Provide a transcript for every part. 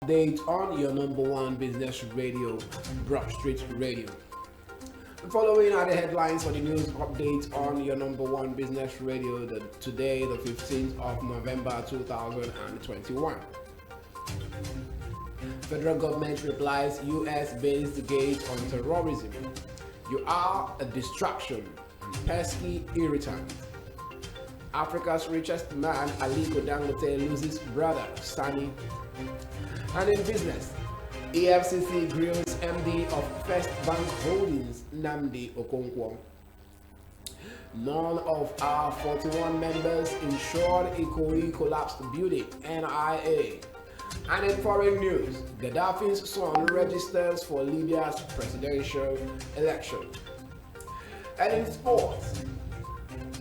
Update on your number one business radio, Broad Street Radio. The following are the headlines for the news update on your number one business radio today, the 15th of November 2021. Federal government replies US-based gate on terrorism. You are a distraction and pesky irritant. Africa's richest man, Aliko Dangote, loses brother, Sani. And in business, EFCC grills MD of First Bank Holdings, Nnamdi Okonkwo. None of our 41 members insured Ikoyi collapsed building, NIA. And in foreign news, Gaddafi's son registers for Libya's presidential election. And in sports,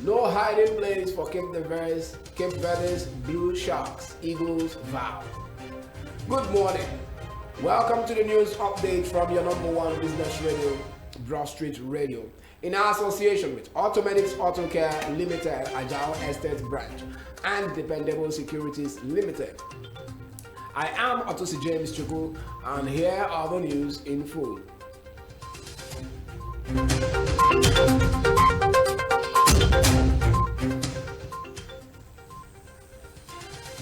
no hiding place for Cape Verde's Blue Sharks, Eagles vow. Good morning. Welcome to the news update from your number one business radio, Broad Street Radio, in association with Automedics Auto Care Limited, Agile Estate Branch, and Dependable Securities Limited. I am Atosi James Chuku, and here are the news in full.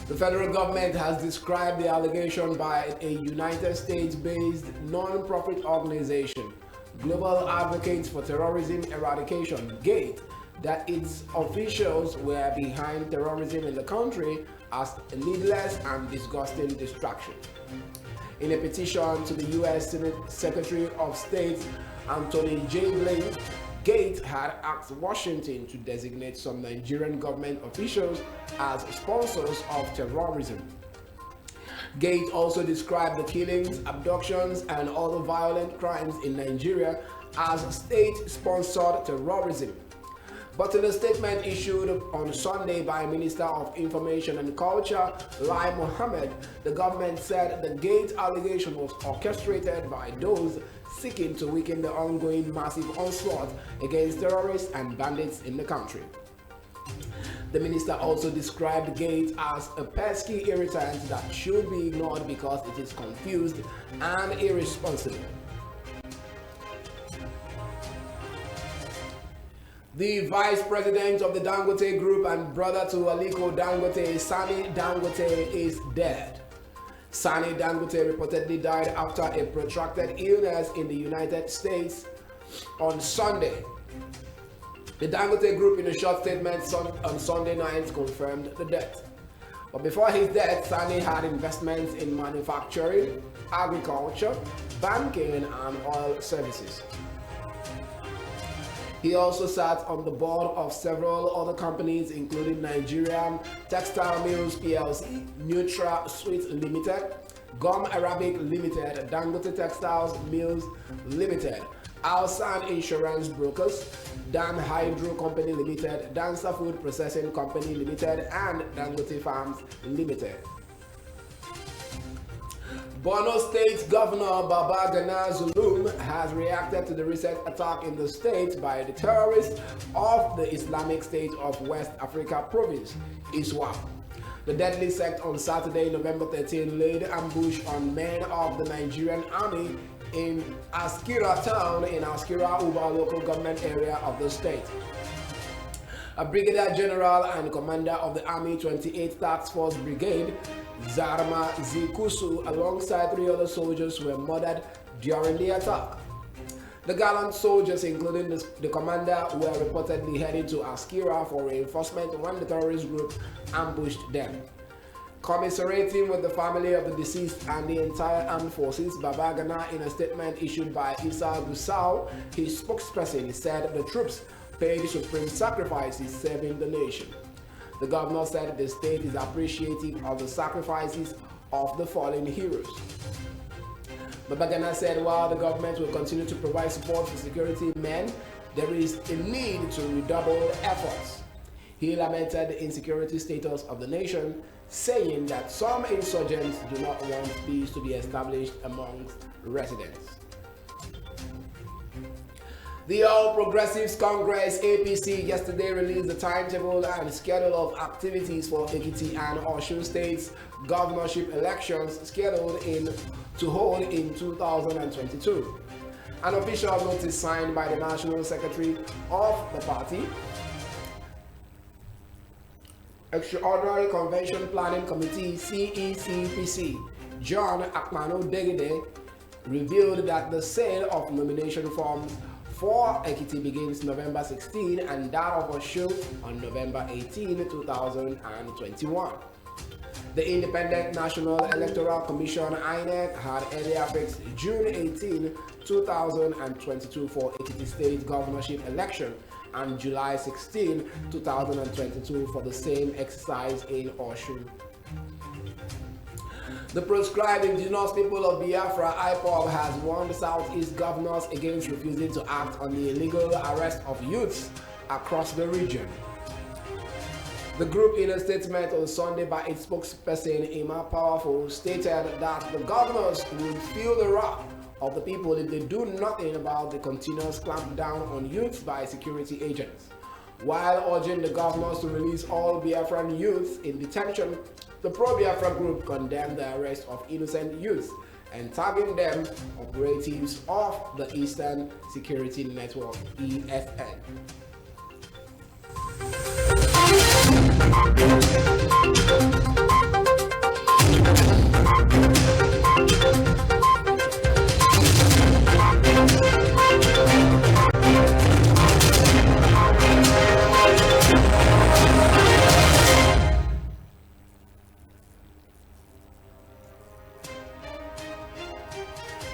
The federal government has described the allegation by a United States-based non-profit organization, Global Advocates for Terrorism Eradication, GATE, that its officials were behind terrorism in the country as a needless and disgusting distraction. In a petition to the U.S. Senate Secretary of State Anthony J. Blinken, GATE had asked Washington to designate some Nigerian government officials as sponsors of terrorism. GATE also described the killings, abductions, and other violent crimes in Nigeria as state-sponsored terrorism. But in a statement issued on Sunday by Minister of Information and Culture, Lai Mohammed, the government said the GATE allegation was orchestrated by those seeking to weaken the ongoing massive onslaught against terrorists and bandits in the country. The minister also described GATE as a pesky irritant that should be ignored because it is confused and irresponsible. The vice president of the Dangote Group and brother to Aliko Dangote, Sani Dangote, is dead. Sani Dangote reportedly died after a protracted illness in the United States on Sunday. The Dangote Group, in a short statement on Sunday night, confirmed the death. But before his death, Sani had investments in manufacturing, agriculture, banking, and oil services. He also sat on the board of several other companies, including Nigerian Textile Mills PLC, Nutra Sweets Limited, Gum Arabic Limited, Dangote Textiles Mills Limited, Alsan Insurance Brokers, Dan Hydro Company Limited, Dansa Food Processing Company Limited, and Dangote Farms Limited. Borno State Governor Babagana Zulum has reacted to the recent attack in the state by the terrorists of the Islamic State of West Africa Province, ISWAP. The deadly sect on Saturday, November 13, laid ambush on men of the Nigerian Army in Askira town in Askira Uba local government area of the state. A brigadier general and commander of the Army 28th Task Force Brigade, Zarma Zikusu, alongside 3 other soldiers, were murdered during the attack. The gallant soldiers, including the commander, were reportedly heading to Askira for reinforcement when the terrorist group ambushed them. Commiserating with the family of the deceased and the entire armed forces, Babagana, in a statement issued by Issa Gusau, his spokesperson, said the troops paid supreme sacrifices serving the nation. The governor said the state is appreciative of the sacrifices of the fallen heroes. Babagana said while the government will continue to provide support for security men, there is a need to redouble efforts. He lamented the insecurity status of the nation, saying that some insurgents do not want peace to be established amongst residents. The All Progressives Congress APC yesterday released the timetable and schedule of activities for Ekiti and Osun states governorship elections scheduled to hold in 2022. An official notice signed by the National Secretary of the party, Extraordinary Convention Planning Committee CECPC, John Akmano Degede, revealed that the sale of nomination forms for Ekiti begins November 16 and that of Osun on November 18, 2021. The Independent National Electoral Commission (INEC) had earlier fixed June 18, 2022 for Ekiti State governorship election and July 16, 2022 for the same exercise in Osun. The proscribed indigenous people of Biafra, IPOB, has warned Southeast governors against refusing to act on the illegal arrest of youths across the region. The group, in a statement on Sunday by its spokesperson, Emma Powerful, stated that the governors will feel the wrath of the people if they do nothing about the continuous clampdown on youths by security agents. While urging the governors to release all Biafran youths in detention, the pro-Biafra group condemned the arrest of innocent youths and tagging them operatives of the Eastern Security Network (ESN).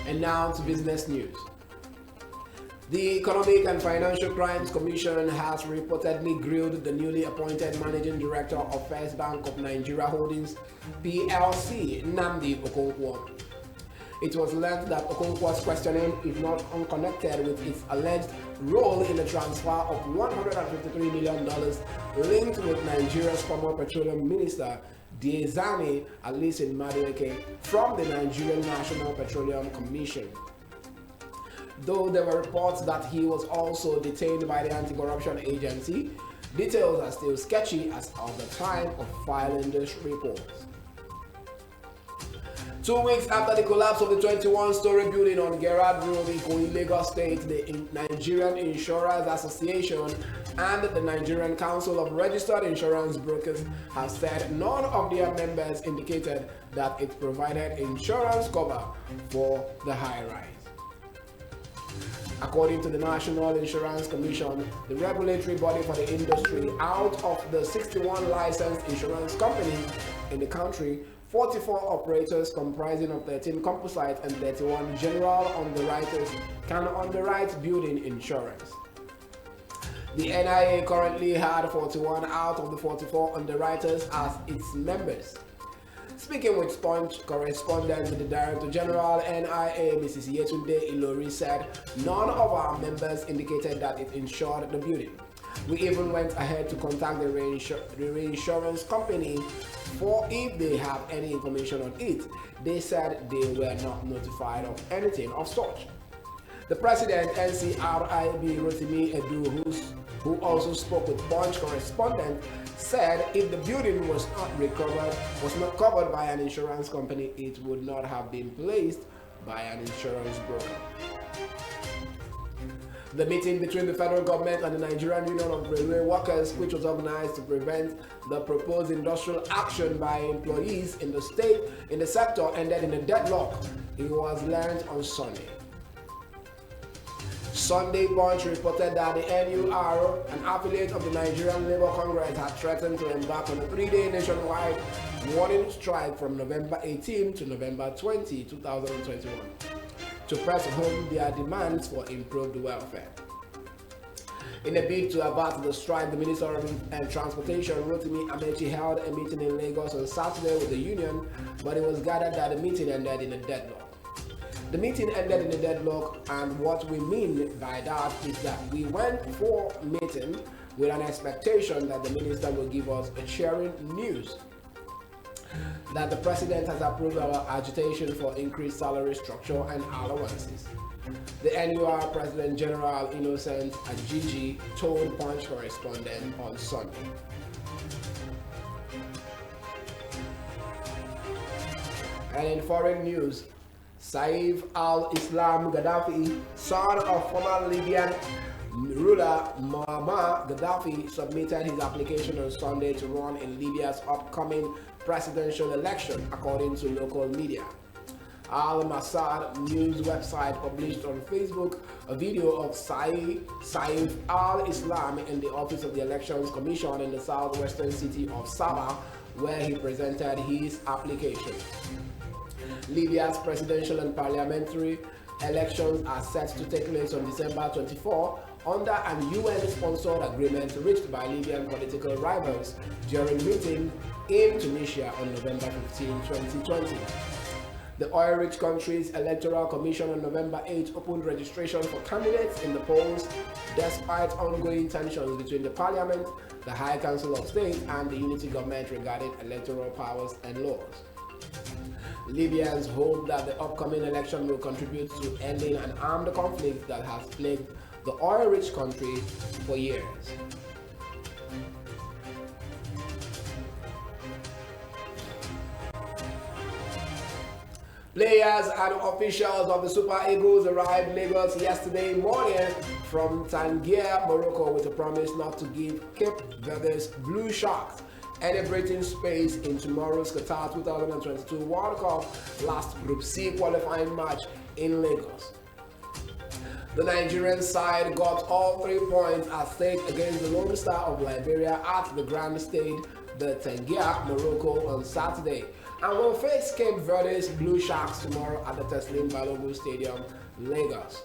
And now to business news. The Economic and Financial Crimes Commission has reportedly grilled the newly appointed Managing Director of First Bank of Nigeria Holdings PLC, Nnamdi Okonkwo. It was learned that Okonkwo's questioning is not unconnected with its alleged role in the transfer of $153 million linked with Nigeria's former petroleum minister Diezani Alison Madueke from the Nigerian National Petroleum Commission. Though there were reports that he was also detained by the anti-corruption agency, details are still sketchy as of the time of filing this report. 2 weeks after the collapse of the 21-story building on Gerrard Road in Ikoyi, Lagos State, the Nigerian Insurers Association and the Nigerian Council of Registered Insurance Brokers have said none of their members indicated that it provided insurance cover for the high-rise. According to the National Insurance Commission, the regulatory body for the industry, out of the 61 licensed insurance companies in the country, 44 operators comprising of 13 composite and 31 general underwriters can underwrite building insurance. The NIA currently had 41 out of the 44 underwriters as its members. Speaking with Punch correspondent, the Director General NIA, Mrs. Yetunde Ilori, said none of our members indicated that it insured the building. We even went ahead to contact the reinsurance company for if they have any information on it. They said they were not notified of anything of such. The president, NCRIB Rotimi Edu, who also spoke with Punch correspondent, said if the building was not covered by an insurance company, it would not have been placed by an insurance broker. The meeting between the federal government and the Nigerian Union of Railway Workers, which was organized to prevent the proposed industrial action by employees in the sector, ended in a deadlock. It was learned on Sunday. Sunday Punch reported that the NUR, an affiliate of the Nigerian Labour Congress, had threatened to embark on a 3-day nationwide morning strike from November 18 to November 20, 2021, to press home their demands for improved welfare. In a bid to avert the strike, the Minister of Transportation, Rotimi Amechi, held a meeting in Lagos on Saturday with the union, but it was gathered that the meeting ended in a deadlock. The meeting ended in a deadlock, and what we mean by that is that we went for a meeting with an expectation that the minister will give us a cheering news that the president has approved our agitation for increased salary structure and allowances. The NUR President General Innocent Ajiji told Punch correspondent on Sunday. And in foreign news, Saif al-Islam Gaddafi, son of former Libyan ruler Muammar Gaddafi, submitted his application on Sunday to run in Libya's upcoming presidential election, according to local media. Al-Masad news website published on Facebook a video of Saif al-Islam in the office of the Elections Commission in the southwestern city of Sabah, where he presented his application. Libya's presidential and parliamentary elections are set to take place on December 24 under an UN-sponsored agreement reached by Libyan political rivals during meeting in Tunisia on November 15, 2020. The oil-rich country's Electoral Commission on November 8 opened registration for candidates in the polls despite ongoing tensions between the Parliament, the High Council of State, and the unity government regarding electoral powers and laws. Libyans hope that the upcoming election will contribute to ending an armed conflict that has plagued the oil-rich country for years. Players and officials of the Super Eagles arrived Lagos yesterday morning from Tangier, Morocco, with a promise not to give Cape Verde's Blue Sharks any breathing space in tomorrow's Qatar 2022 World Cup last Group C qualifying match in Lagos. The Nigerian side got all 3 points at stake against the Lone Star of Liberia at the Grand Stade de Tangier, Morocco on Saturday, and will face Cape Verde's Blue Sharks tomorrow at the Teslim Balogun Stadium, Lagos.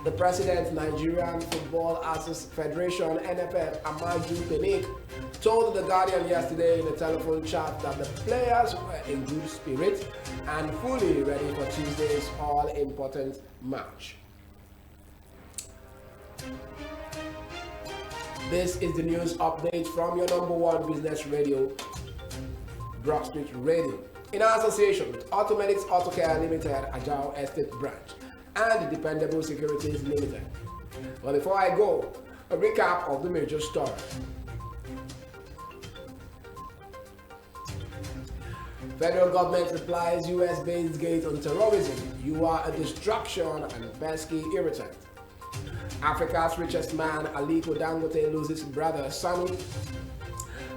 The President, Nigerian Football Association Federation, NFF, Amaju Penik, told The Guardian yesterday in a telephone chat that the players were in good spirit and fully ready for Tuesday's all-important match. This is the news update from your #1 business radio, Broad Street Radio, in association with Automedics Autocare Limited, Ajao Estate Branch, and Dependable Securities Limited. But before I go, a recap of the major stories. Federal government replies US-based gate on terrorism. You are a distraction and pesky irritant. Africa's richest man, Aliko Dangote, loses brother, Sani.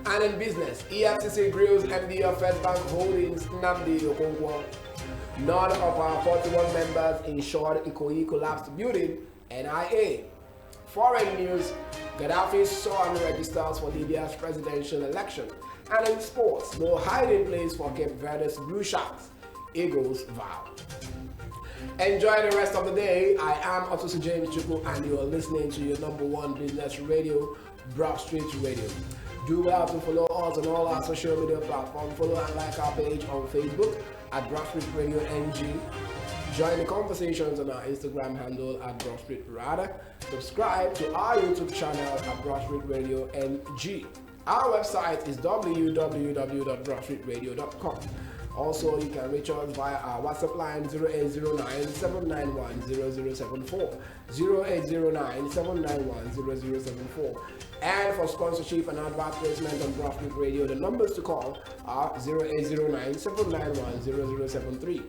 And in business, EFCC grills MD of First Bank Holdings, Nnamdi Okonkwo. None of our 41 members insured Ikoyi collapsed building, NIA. Foreign news, Gaddafi's son registers for Libya's presidential election. And in sports, no hiding place for Cape Verde's Blue Sharks, Eagles vow. Enjoy the rest of the day. I am Otosi James Chuku, and you are listening to your #1 business radio, Broad Street Radio. Do well to follow us on all our social media platforms. Follow and like our page on Facebook at Broad Street Radio NG. Join the conversations on our Instagram handle at Broad Street Radar. Subscribe to our YouTube channel at Broad Street Radio NG. Our website is www.broadstreetradio.com. Also, you can reach us via our WhatsApp line 0809-791-0074, 0809-791-0074. And for sponsorship and advertisement on Broad Street Radio, the numbers to call are 0809-791-0073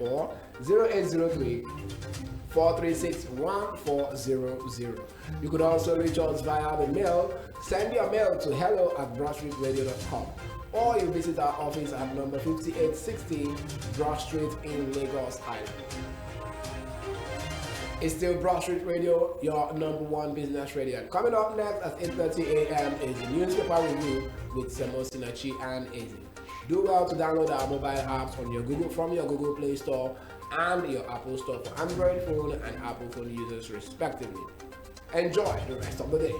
or 0803-436-1400. You could also reach us via the mail. Send your mail to hello@broadstreetradio.com. Or you visit our office at number 5860 Broad Street in Lagos Island. It's still Broad Street Radio, your #1 business radio. And coming up next at 8:30 a.m. is the newspaper review with Semo Sinachi and Ezi. Do well to download our mobile apps from your Google Play Store and your Apple Store for Android phone and Apple phone users respectively. Enjoy the rest of the day.